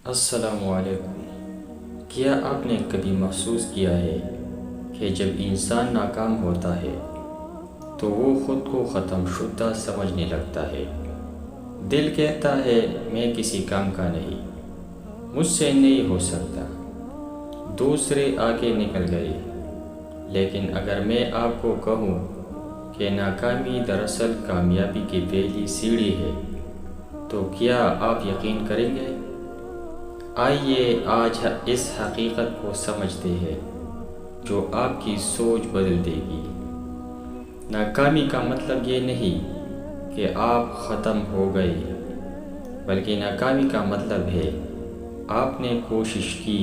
السلام علیکم۔ کیا آپ نے کبھی محسوس کیا ہے کہ جب انسان ناکام ہوتا ہے تو وہ خود کو ختم شدہ سمجھنے لگتا ہے؟ دل کہتا ہے میں کسی کام کا نہیں، مجھ سے نہیں ہو سکتا، دوسرے آگے نکل گئے۔ لیکن اگر میں آپ کو کہوں کہ ناکامی دراصل کامیابی کی پہلی سیڑھی ہے تو کیا آپ یقین کریں گے؟ آئیے آج اس حقیقت کو سمجھتے ہیں جو آپ کی سوچ بدل دے گی۔ ناکامی کا مطلب یہ نہیں کہ آپ ختم ہو گئے، بلکہ ناکامی کا مطلب ہے آپ نے کوشش کی،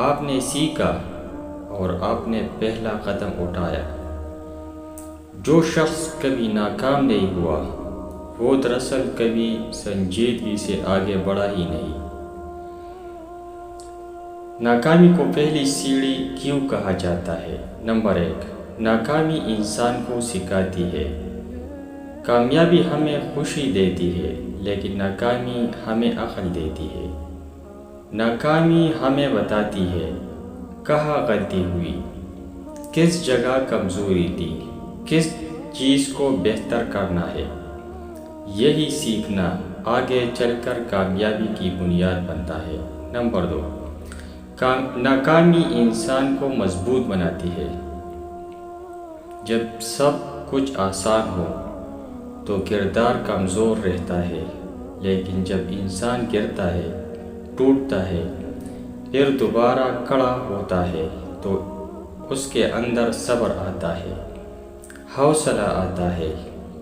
آپ نے سیکھا اور آپ نے پہلا قدم اٹھایا۔ جو شخص کبھی ناکام نہیں ہوا وہ دراصل کبھی سنجیدگی سے آگے بڑھا ہی نہیں۔ ناکامی کو پہلی سیڑھی کیوں کہا جاتا ہے؟ نمبر 1، ناکامی انسان کو سکھاتی ہے۔ کامیابی ہمیں خوشی دیتی ہے، لیکن ناکامی ہمیں عقل دیتی ہے۔ ناکامی ہمیں بتاتی ہے کہاں غلطی ہوئی، کس جگہ کمزوری تھی، کس چیز کو بہتر کرنا ہے۔ یہی سیکھنا آگے چل کر کامیابی کی بنیاد بنتا ہے۔ نمبر 2، ناکامی انسان کو مضبوط بناتی ہے۔ جب سب کچھ آسان ہو تو کردار کمزور رہتا ہے، لیکن جب انسان گرتا ہے، ٹوٹتا ہے، پھر دوبارہ کھڑا ہوتا ہے تو اس کے اندر صبر آتا ہے، حوصلہ آتا ہے،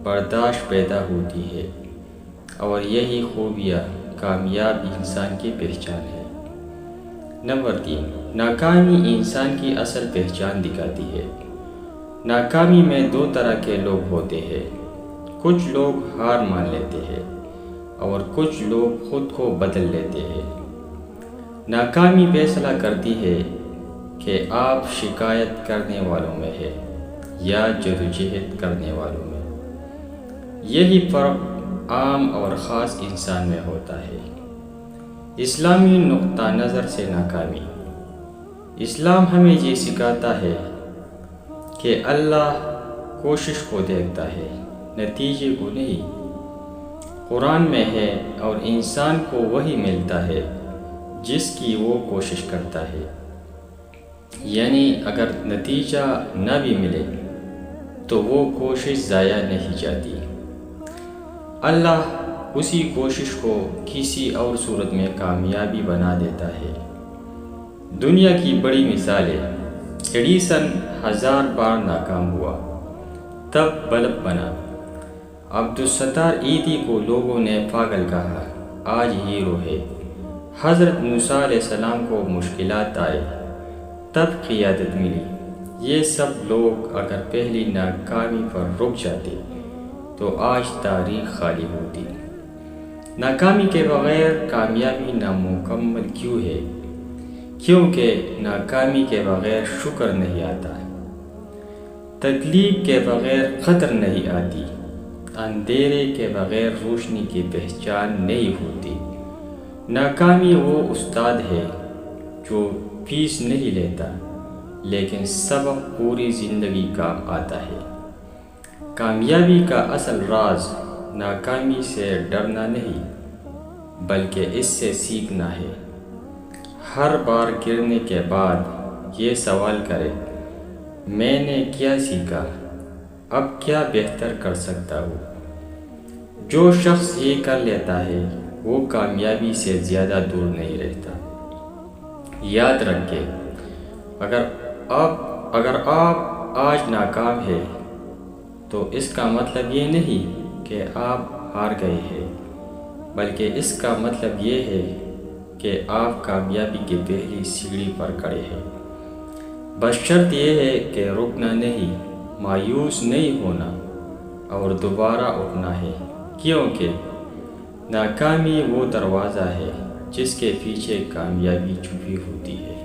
برداشت پیدا ہوتی ہے، اور یہی خوبیاں کامیاب انسان کی پہچان ہے۔ نمبر 3، ناکامی انسان کی اصل پہچان دکھاتی ہے۔ ناکامی میں دو طرح کے لوگ ہوتے ہیں، کچھ لوگ ہار مان لیتے ہیں اور کچھ لوگ خود کو بدل لیتے ہیں۔ ناکامی فیصلہ کرتی ہے کہ آپ شکایت کرنے والوں میں ہیں یا جدوجہد کرنے والوں میں۔ یہی فرق عام اور خاص انسان میں ہوتا ہے۔ اسلامی نقطہ نظر سے ناکامی۔ اسلام ہمیں یہ سکھاتا ہے کہ اللہ کوشش کو دیکھتا ہے، نتیجے کو نہیں۔ قرآن میں ہے اور انسان کو وہی ملتا ہے جس کی وہ کوشش کرتا ہے، یعنی اگر نتیجہ نہ بھی ملے تو وہ کوشش ضائع نہیں جاتی۔ اللہ اسی کوشش کو کسی اور صورت میں کامیابی بنا دیتا ہے۔ دنیا کی بڑی مثالیں، ایڈیسن 1000 بار ناکام ہوا، تب بلب بنا۔ عبدالستار ایدھی کو لوگوں نے پاگل کہا، آج ہیرو ہے۔ حضرت موسیٰ علیہ السلام کو مشکلات آئے، تب قیادت ملی۔ یہ سب لوگ اگر پہلی ناکامی پر رک جاتے تو آج تاریخ خالی ہوتی۔ ناکامی کے بغیر کامیابی نامکمل کیوں ہے؟ کیونکہ ناکامی کے بغیر شکر نہیں آتا، تکلیف کے بغیر قدر نہیں آتی، اندھیرے کے بغیر روشنی کی پہچان نہیں ہوتی۔ ناکامی وہ استاد ہے جو فیس نہیں لیتا، لیکن سبق پوری زندگی کام آتا ہے۔ کامیابی کا اصل راز ناکامی سے ڈرنا نہیں، بلکہ اس سے سیکھنا ہے۔ ہر بار گرنے کے بعد یہ سوال کرے، میں نے کیا سیکھا، اب کیا بہتر کر سکتا ہوں۔ جو شخص یہ کر لیتا ہے وہ کامیابی سے زیادہ دور نہیں رہتا۔ یاد رکھیں، اگر آپ آج ناکام ہیں تو اس کا مطلب یہ نہیں کہ آپ ہار گئے ہیں، بلکہ اس کا مطلب یہ ہے کہ آپ کامیابی کی پہلی سیڑھی پر کھڑے ہیں۔ بس شرط یہ ہے کہ رکنا نہیں، مایوس نہیں ہونا اور دوبارہ اٹھنا ہے، کیونکہ ناکامی وہ دروازہ ہے جس کے پیچھے کامیابی چھپی ہوتی ہے۔